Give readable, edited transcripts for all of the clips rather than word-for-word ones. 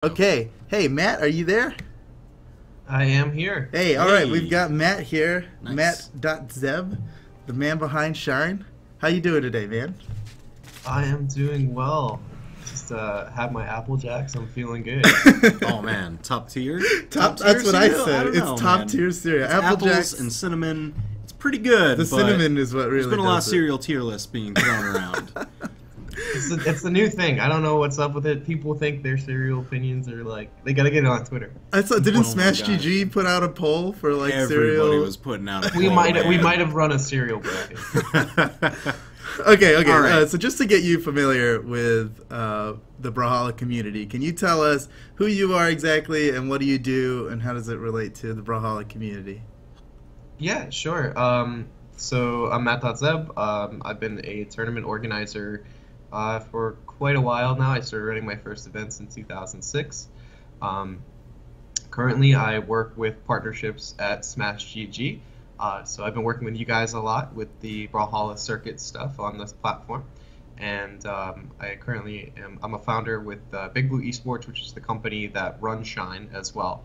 Okay. Hey, Matt, are you there? I am here. Hey, all right, we've Hey. got Matt here. Nice. MattDotZeb, the man behind Shine. How you doing today, man? I am doing well. Just had my Apple Jacks. I'm feeling good. Oh man, top tier. Top. tier That's what I cereal? said. don't It's know, top man. tier cereal. It's Apple apples Jacks and cinnamon. It's pretty good. The but cinnamon is what really There's been a lot of does it. cereal tier lists being thrown around. It's the new thing. I don't know what's up with it. People think their cereal opinions are like they gotta get it on Twitter. I saw. Didn't Oh my Smash gosh. GG put out a poll for like Everybody cereal? was putting out a We poll, might man. have run a cereal bracket. Okay. All right. So just to get you familiar with the Brawlhalla community, can you tell us who you are exactly and what do you do and how does it relate to the Brawlhalla community? Yeah, sure. So I'm MattDotZeb. I've been a tournament organizer for quite a while now. I started running my first events in 2006. Currently, I work with partnerships at Smash GG. So I've been working with you guys a lot with the Brawlhalla circuit stuff on this platform. And I currently I'm a founder with Big Blue Esports, which is the company that runs Shine as well.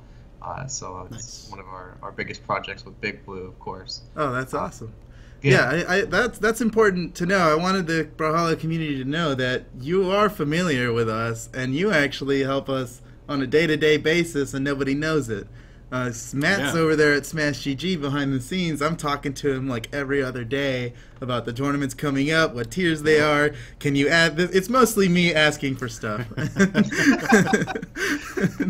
So it's Nice. one of our biggest projects with Big Blue, of course. Oh, that's awesome. Yeah. Yeah, that's important to know. I wanted the Brawlhalla community to know that you are familiar with us and you actually help us on a day-to-day basis and nobody knows it. Matt's Yeah. over there at Smash GG behind the scenes. I'm talking to him like every other day about the tournaments coming up, what tiers they are. Can you add this? It's mostly me asking for stuff. But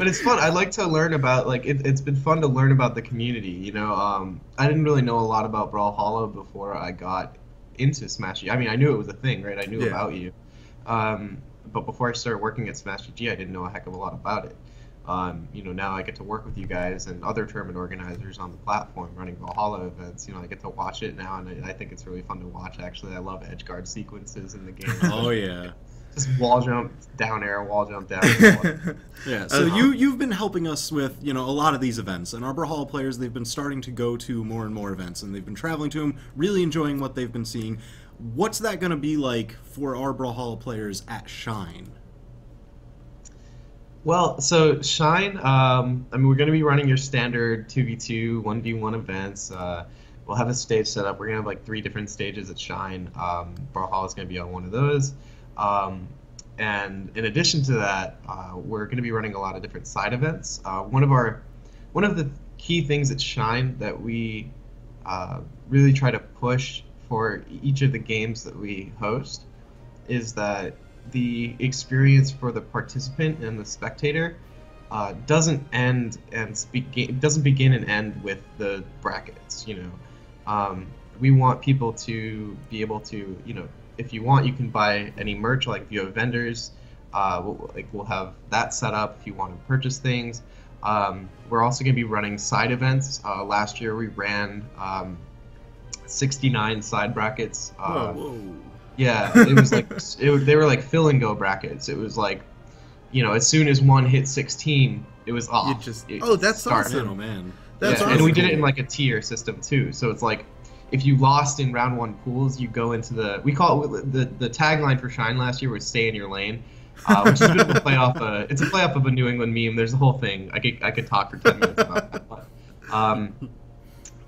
it's fun. I like to learn about it's been fun to learn about the community. I didn't really know a lot about Brawlhalla before I got into Smash. I mean, I knew it was a thing, right? I knew Yeah. about you, but before I started working at Smash GG, I didn't know a heck of a lot about it. Now I get to work with you guys and other tournament organizers on the platform running Brawlhalla events. I get to watch it now, and I think it's really fun to watch. Actually, I love edge guard sequences in the game. Oh yeah. Just wall jump, down air, wall jump, down air. Yeah, so you've been helping us with a lot of these events, and our Brawlhalla players, they've been starting to go to more and more events, and they've been traveling to them, really enjoying what they've been seeing. What's that going to be like for our Brawlhalla players at Shine? Well, so Shine, we're going to be running your standard 2v2, 1v1 events. We'll have a stage set up. We're going to have like 3 different stages at Shine. Brawlhalla is going to be on one of those. And in addition to that, we're going to be running a lot of different side events. One of the key things at Shine that we really try to push for each of the games that we host is that the experience for the participant and the spectator doesn't begin and end with the brackets. We want people to be able to, if you want, you can buy any merch. Like if you have vendors, we'll have that set up if you want to purchase things. We're also going to be running side events. Last year we ran 69 side brackets. Whoa. Yeah, it was like they were like fill and go brackets. It was like, as soon as one hit 16, it was off. That's started. awesome. Oh man. That's Yeah, awesome. and we did it in like a tier system too. So it's like, if you lost in round 1 pools, you go into we call it the tagline for Shine last year was "Stay in your lane," which is a bit of a play off. It's a play off of a New England meme. There's a whole thing. I could talk for 10 minutes about that.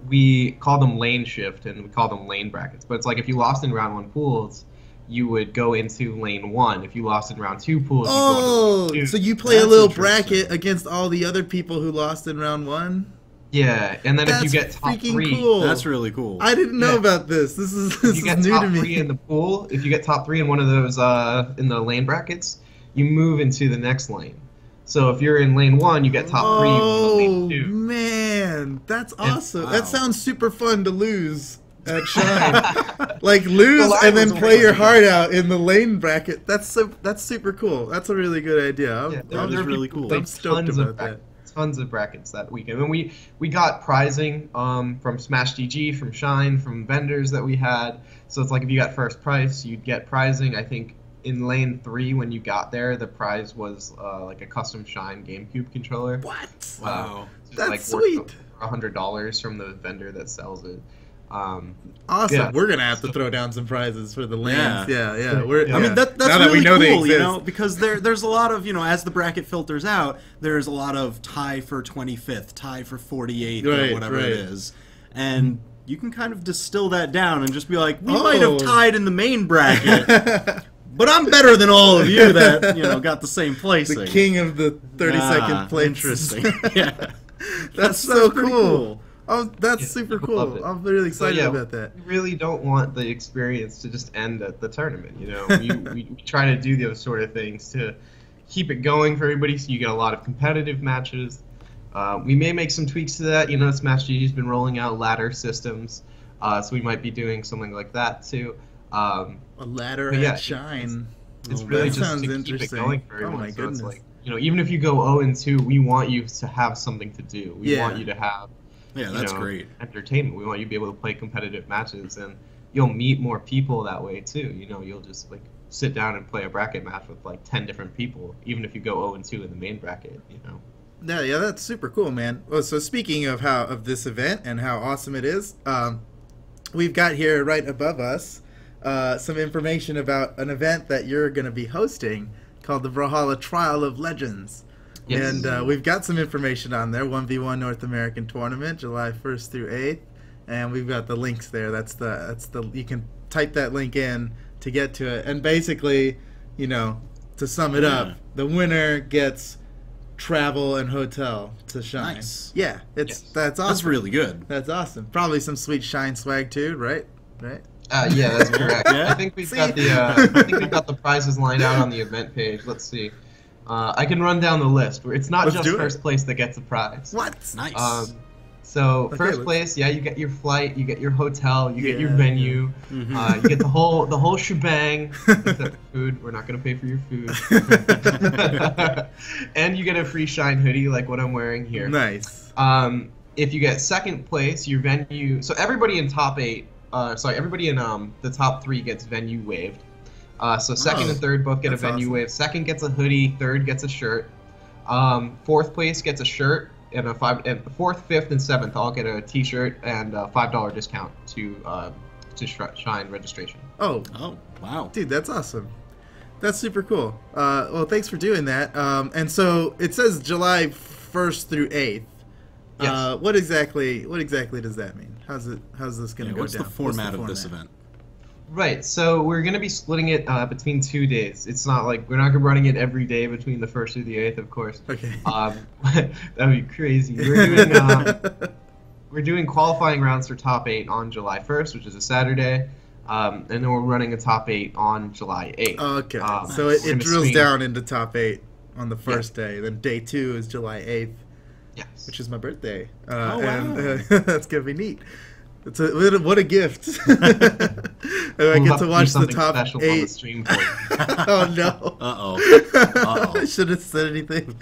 We call them lane shift and we call them lane brackets. But it's like if you lost in round 1 pools, you would go into lane 1. If you lost in round 2 pools, you go into lane 2. So you play a That's little interesting. bracket against all the other people who lost in round 1? Yeah, and then if you That's get top freaking 3, cool. That's really cool. I didn't know Yeah. about this. This is if you get new top to me. 3 in the pool, if you get top 3 in one of those in the lane brackets, you move into the next lane. So if you're in lane 1, you get top 3 in lane 2. Man, that's awesome. wow. That sounds super fun to lose at Shine. Like lose The line and then was play your amazing. heart out in the lane bracket. That's super cool. That's a really good idea. Yeah, That is really cool. I'm stoked about that. Tons of brackets that weekend. And we got prizing from Smash GG, from Shine, from vendors that we had. So it's like if you got first prize, you'd get prizing. I think in lane 3 when you got there, the prize was like a custom Shine GameCube controller. What? Wow. Just, That's like, sweet. worth $100 from the vendor that sells it. Awesome. Yeah. We're gonna have to throw down some prizes for the lands. Yeah. I mean, that's now that really we know they cool, you exist. know, because there's a lot of, you know, as the bracket filters out, there's a lot of tie for 25th, tie for 48th, or whatever it is. And you can kind of distill that down and just be like, we might have tied in the main bracket, but I'm better than all of you that, you know, got the same placing. The king of the 32nd place. Interesting. Yeah. That's so pretty cool. Oh, that's super cool. I'm really excited about that. We really don't want the experience to just end at the tournament. You know, we try to do those sort of things to keep it going for everybody, so you get a lot of competitive matches. We may make some tweaks to that. You know, Smash GG's been rolling out ladder systems, so we might be doing something like that too. A ladder at Shine. It's really just sounds to keep interesting. it going for everyone. Oh my goodness. So it's like, you know, even if you go 0-2, we want you to have something to do. We want you to have that's great. Entertainment. We want you to be able to play competitive matches, and you'll meet more people that way too. You know, you'll just like sit down and play a bracket match with like 10 different people, even if you go 0-2 in the main bracket. You know. Yeah, that's super cool, man. Well, so speaking of this event and how awesome it is, we've got here right above us some information about an event that you're going to be hosting called the Brawlhalla Trial of Legends. Yes. And we've got some information on there. 1v1 North American Tournament, July 1st through 8th, and we've got the links there. That's the you can type that link in to get to it. And basically, you know, to sum it up, the winner gets travel and hotel to Shine. Nice. Yeah, that's awesome. That's really good. That's awesome. Probably some sweet Shine swag too, right? Yeah, that's correct. I think we've got the prizes lined out on the event page. Let's see. I can run down the list. It's not just first place that gets a prize. What? Nice. So first place, you get your flight, you get your hotel, you get your venue, you get the whole shebang. Except food, we're not gonna pay for your food. And you get a free Shine hoodie like what I'm wearing here. Nice. If you get second place, your venue. So everybody in top 8. Everybody in the top 3 gets venue waived. So second and third both get a venue wave. Second gets a hoodie. Third gets a shirt. Fourth place gets a shirt, and fourth, fifth, and seventh all get a T-shirt and a $5 discount to Shine registration. Oh, wow, dude, that's awesome. That's super cool. Well, thanks for doing that. And so it says July 1st through 8th. Yes. What exactly does that mean? How's this going to go what's down? The format of this event? Right, so we're going to be splitting it between 2 days. It's not like we're not running it every day between the 1st through the 8th, of course. Okay. That would be crazy. We're doing qualifying rounds for top 8 on July 1st, which is a Saturday, and then we're running a top 8 on July 8th. Okay, so it drills down into top 8 on the first day. Then day 2 is July 8th, which is my birthday. And that's going to be neat. What a gift! I get to watch the top 8. On the stream for you. Oh no! I shouldn't have said anything.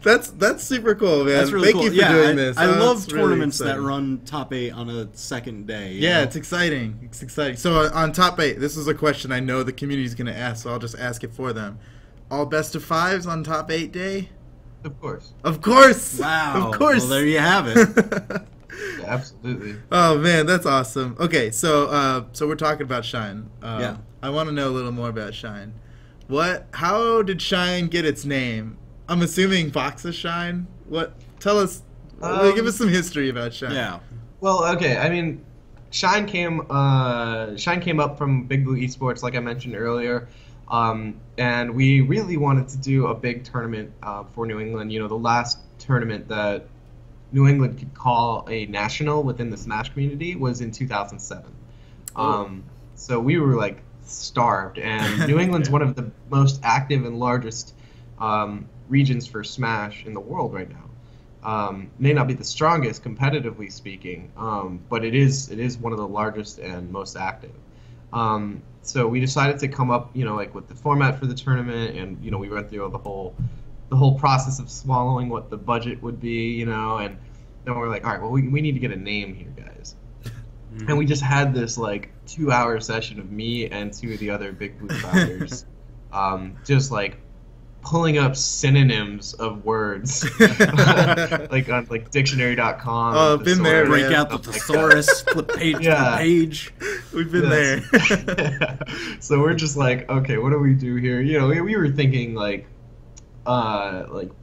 That's super cool, man. That's really Thank cool. you for doing this. I love tournaments that run top 8 on a second day. Yeah, it's exciting. It's exciting. So on top 8, this is a question I know the community is going to ask, so I'll just ask it for them. All best of 5s on top 8 day? Of course. Of course. Wow. Of course. Well, there you have it. Yeah, absolutely. Oh man, that's awesome. Okay, so we're talking about Shine. Yeah. I want to know a little more about Shine. How did Shine get its name? I'm assuming Fox's Shine. Tell us. Give us some history about Shine. Yeah. Well, okay. I mean, Shine came up from Big Blue Esports, like I mentioned earlier, and we really wanted to do a big tournament for New England. You know, the last tournament that New England could call a national within the Smash community was in 2007. So we were like starved, and New England's one of the most active and largest regions for Smash in the world right now. May not be the strongest competitively speaking, but it is one of the largest and most active. So we decided to come up, with the format for the tournament, and we went through the whole process of swallowing what the budget would be, and then we're like, all right, well, we need to get a name here, guys. Mm-hmm. And we just had this 2-hour session of me and 2 of the other Big Blue founders, just pulling up synonyms of words, like on like dictionary.com. Oh, been there. Break out the thesaurus, flip page to page. We've been there. So we're just like, okay, what do we do here? You know, we were thinking like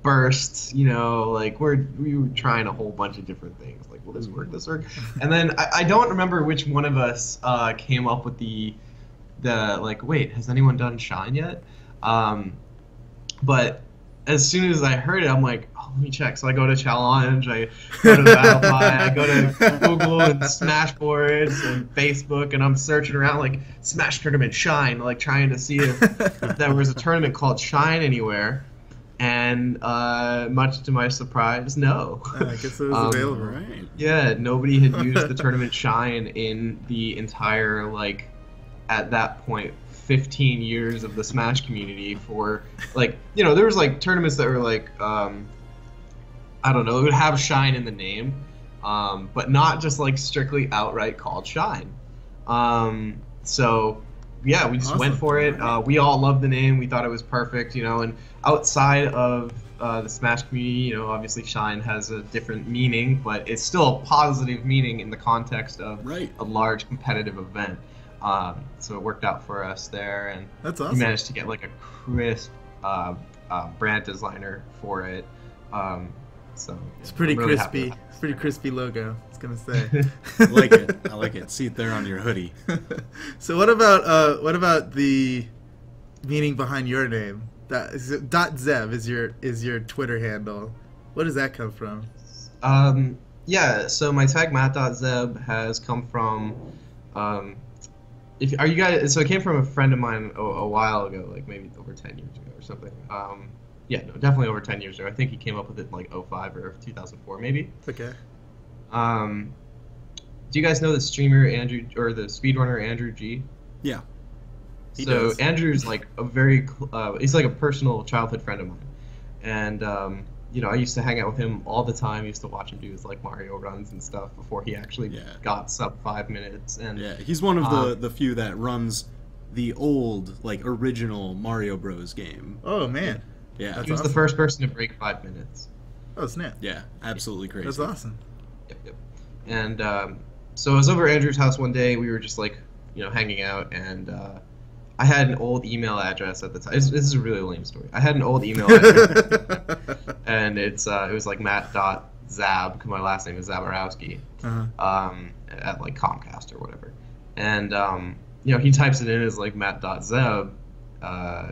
bursts, you know, like we were trying a whole bunch of different things. Like, will this work? This work? And then I don't remember which one of us came up with the like, wait, has anyone done Shine yet? But as soon as I heard it, I'm like, oh, let me check. So I go to Challenge, I go to BattlePie, I go to Google and Smashboards and Facebook, and I'm searching around like Smash Tournament Shine, like trying to see if there was a tournament called Shine anywhere. And much to my surprise, no. I guess it was available. Right. Yeah, nobody had used the tournament Shine in the entire, like, at that point, 15 years of the Smash community for, like, you know, there was, like, tournaments that were, like, I don't know, it would have Shine in the name, but not just, like, strictly outright called Shine. So, yeah, we just went for it. We all loved the name. We thought it was perfect, you know, and outside of the Smash community, you know, obviously Shine has a different meaning, but it's still a positive meaning in the context of a large competitive event. So it worked out for us there, and that's awesome. We managed to get like a crisp brand designer for it. So it's pretty really crispy. It's pretty crispy logo. I was gonna say. I like it. I like it. See it there on your hoodie. So what about the meaning behind your name? .zeb is your Twitter handle. What does that come from? Yeah. So my tag MattDotZeb has come from. Are you guys? So it came from a friend of mine a while ago, like maybe over 10 years ago or something. Yeah, no, definitely over 10 years ago. I think he came up with it in like 2005 or 2004, maybe. Okay. Do you guys know the streamer Andrew or the speedrunner Andrew G? Yeah. He does. Andrew's like a very, he's like a personal childhood friend of mine, and you know, I used to hang out with him all the time. I used to watch him do his like Mario runs and stuff before he actually got sub 5 minutes. And yeah, he's one of the few that runs the old like original Mario Bros. Game. Oh man. Yeah, he was awesome. The first person to break 5 minutes. Oh snap! Yeah, absolutely crazy. That's awesome. Yep. And so I was over at Andrew's house one day. We were just like, you know, hanging out, and I had an old email address at the time. This is a really lame story. I had an old email address, and it was like MattDotZeb, because my last name is Zaborowski, at like Comcast or whatever. And you know, he types it in as like MattDotZeb.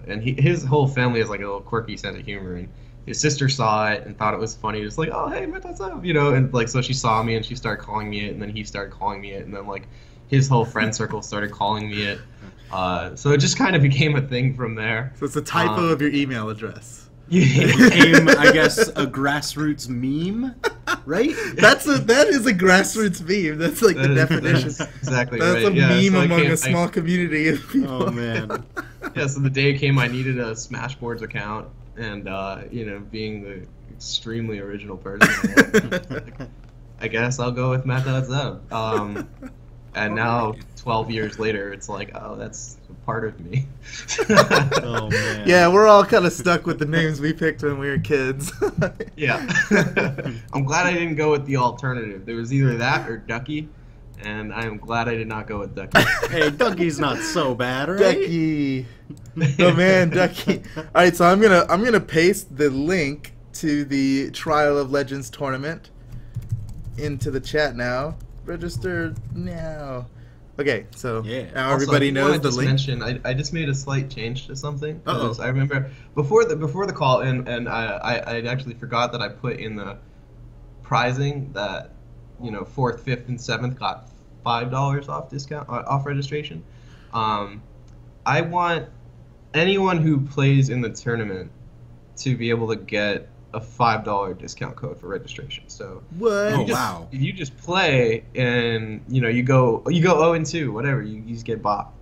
And his whole family has like a little quirky sense of humor, and his sister saw it and thought it was funny, just like, oh hey MattDotZeb, you know, and like so she saw me and she started calling me it, and then he started calling me it, and then like his whole friend circle started calling me it, so it just kind of became a thing from there. So it's a typo of your email address. It became, I guess, a grassroots meme, right? That is a grassroots meme. That's like the definition. That's exactly that's right. a meme so among a small community of people. Oh man. Yeah, so the day came I needed a Smashboards account, and you know, being the extremely original person, I guess I'll go with MattDotZeb. And now 12 years later, it's like, oh, that's a part of me. Oh man. Yeah, we're all kind of stuck with the names we picked when we were kids. Yeah. I'm glad I didn't go with the alternative. There was either that or Ducky, and I am glad I did not go with Ducky. Hey, Ducky's not so bad, right? Ducky. Oh man, Ducky. All right, so I'm gonna paste the link to the Trial of Legends tournament into the chat now. Register now. Okay, so now everybody knows the link. Mention, I just made a slight change to something. I remember before the call, and I actually forgot that I put in the prizing that, you know, 4th, 5th, and 7th got $5 off discount off registration. I want anyone who plays in the tournament to be able to get a $5 discount code for registration. So what? If you just play and you know you go 0-2, whatever, you just get bought.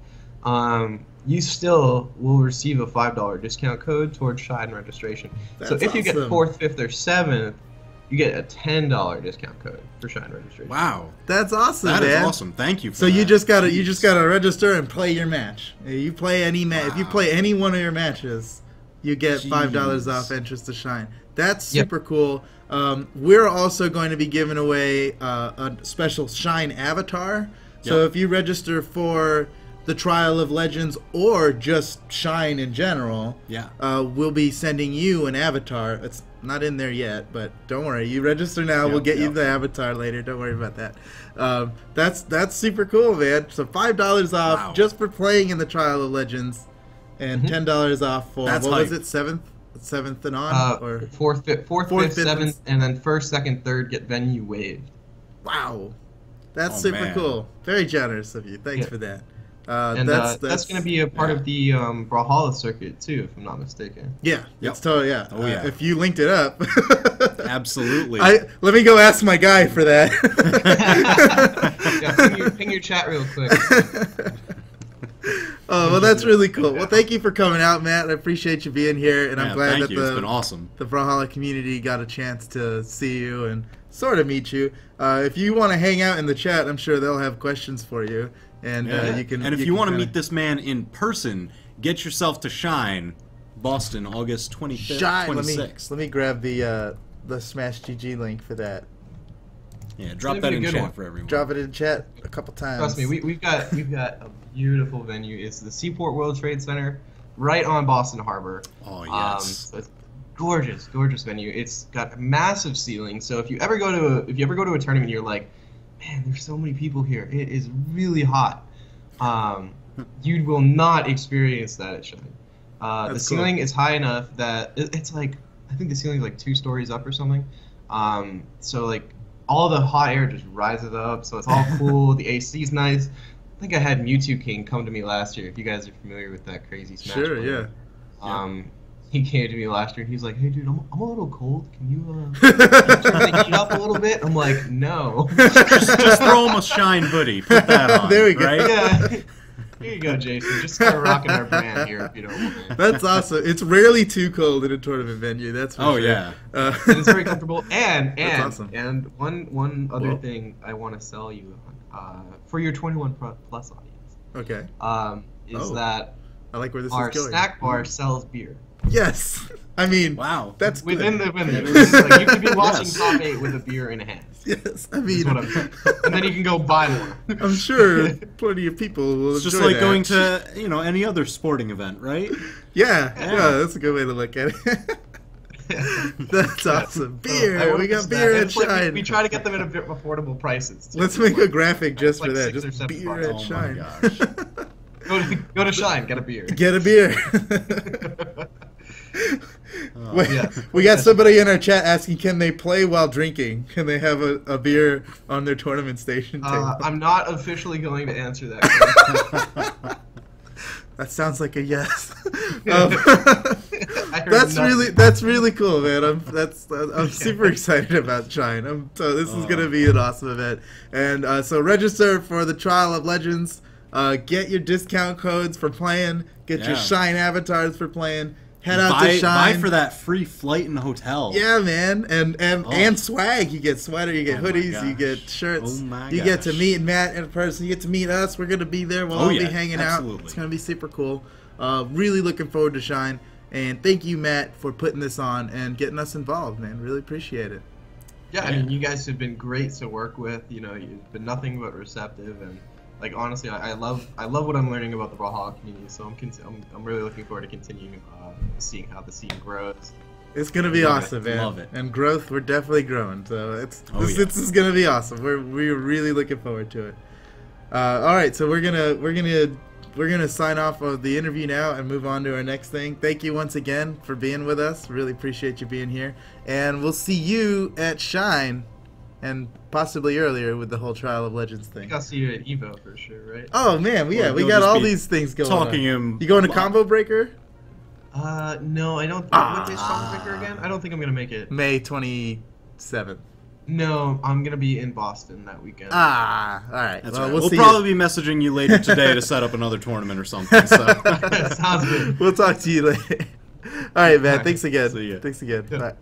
You still will receive a $5 discount code towards Shine registration. That's so if you get awesome. 4th, 5th, or 7th, you get a $10 discount code for Shine registration. Wow, that's awesome. That man. is awesome. Thank you. For so that. you just gotta register and play your match. You play any if you play any one of your matches, you get $5 Jeez. off entrance to Shine. That's Yep. super cool. We're also going to be giving away a special Shine avatar. So Yep. if you register for the Trial of Legends or just Shine in general, Yeah. we'll be sending you an avatar. It's not in there yet, but don't worry. You register now, we'll get you the avatar later. Don't worry about that. That's super cool, man. So $5 off just for playing in the Trial of Legends, and $10 off for That's what was hype. it? Seventh and on, or fourth, fifth, fifth, seventh, and then first, second, third get venue waived. wow, that's Oh, super man. cool. Very generous of you. Thanks Yeah. for that. And that's going to be a part of the Brawlhalla circuit too, if I'm not mistaken. Yeah, Yep. it's totally Oh, yeah. If you linked it up, Absolutely. let me go ask my guy for that. Yeah, ping your chat real quick. Oh, well, that's really cool. Well, thank you for coming out, Matt. I appreciate you being here, and I'm Yeah, glad thank that you. It's been awesome. the Brawlhalla community got a chance to see you and sort of meet you. If you want to hang out in the chat, I'm sure they'll have questions for you, and you can. And if you want to kinda- meet this man in person, get yourself to Shine, Boston, August 25th, Shine, 26th. let me grab the Smash GG link for that. Yeah, drop gonna that be a in good chat one. for everyone. Drop it in chat a couple times. Trust me, we've got a beautiful venue. It's the Seaport World Trade Center, right on Boston Harbor. Oh, yes. So it's gorgeous venue. It's got a massive ceiling. So if you ever go to a tournament, you're like, man, there's so many people here. It is really hot. You will not experience that at Shine. The That's ceiling cool. is high enough that it's like, I think the ceiling is like 2 stories up or something. So like all the hot air just rises up. So it's all cool. The AC's nice. I think I had Mewtwo King come to me last year. If you guys are familiar with that crazy Smash Sure, player. yeah. He came to me last year and he's like, "Hey, dude, I'm a little cold. Can you turn the heat up a little bit?" I'm like, "No." Just throw him a Shine hoodie. Put that on. There we go. Right? Yeah. Here you go, Jason. Just start rocking our brand here if you don't want it. That's awesome. It's rarely too cold in a tournament venue. That's for sure. Yeah. And it's very comfortable. And That's awesome. and one other Whoa. thing I want to sell you for your 21 plus audience Okay. is Oh. that I like where this our is going. snack bar sells beer. Yes. I mean, Wow. that's good. Within the venue. Like, you could be watching Yes. top 8 with a beer in hand. Yes. I Is mean, what I'm saying. And then you can go buy more. I'm sure plenty of people will It's just enjoy like that. going to, any other sporting event, right? Yeah, Yeah. that's a good way to look at it. That's awesome. I Beer. want We to got snack. beer And at it's like Shine. we try to get them at a bit affordable prices. Too. Let's make a graphic just like for that. 6 or Just 7 beer bucks. at Oh my Shine. gosh. Go to Shine, get a beer. Get a beer. Wait, Yeah. we got somebody in our chat asking, can they play while drinking? Can they have a beer on their tournament station table? I'm not officially going to answer that question. That sounds like a yes. I heard nothing. That's really cool, man. I'm super excited about Shine. So this is gonna be an awesome event, and so register for the Trial of Legends. Get your discount codes for playing. Get your Yeah. Shine avatars for playing. Head out buy, to Shine. buy for that free flight and hotel. Yeah, man, and swag. You get sweater, you get Oh my hoodies, you get gosh. shirts. Oh my you get to gosh. meet Matt in person. You get to meet us. We're gonna be there. We'll all be yeah, hanging absolutely. out. It's gonna be super cool. Really looking forward to Shine. And thank you, Matt, for putting this on and getting us involved, man. Really appreciate it. Yeah, I mean, you guys have been great to work with. You've been nothing but receptive, and like honestly, I love what I'm learning about the Brawlhalla community. So I'm really looking forward to continuing seeing how the scene grows. It's gonna be Love it. awesome, man. Love it. And growth, we're definitely growing. So Oh, this is gonna be awesome. We're really looking forward to it. All right, so we're gonna sign off of the interview now and move on to our next thing. Thank you once again for being with us. Really appreciate you being here, and we'll see you at Shine, and possibly earlier with the whole Trial of Legends I thing. think I'll see you at Evo for sure, right? Oh man, we Or we you'll got just all be these things going Talking on. him. You going to Combo Breaker? No, I don't. What day's Combo Breaker again? I don't think I'm gonna make it. May 27th. No, I'm gonna be in Boston that weekend. All right. That's well, right. we'll We'll see probably be messaging you later today to set up another tournament or something. So. Sounds good. We'll talk to you later. All right, man. All right. Thanks again. See ya. Thanks again. Yeah. Bye.